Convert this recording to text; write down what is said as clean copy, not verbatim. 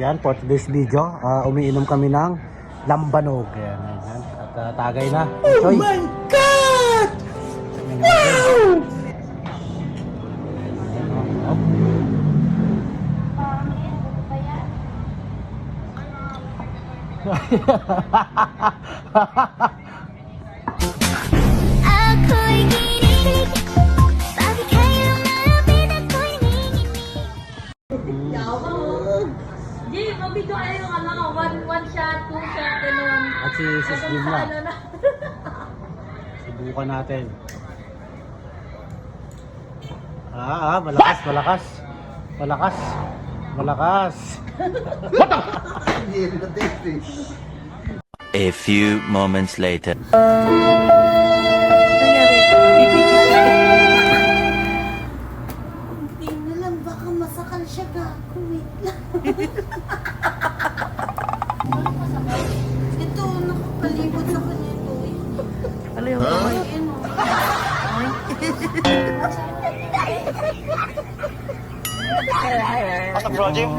Yan, for today's video, umiinom kami ng lambanog. Yan, yan. At tagay na. Enjoy! Oh my God! Wow! Ako'y ginilig, bakit kayo malapit ako'y nanginginig? Jay, mabito kayo yung ano, one shot, two shot, gano'n. At si Sis Jim na. Ano na. Subukan natin. Malakas, malakas. Malakas. Malakas. A few moments later. Hindi na lang, baka masakal siya gago. Wait lang. Ito, nakapalibot sa kanya ito. Ano yung kamay? What's up, bro, Jim?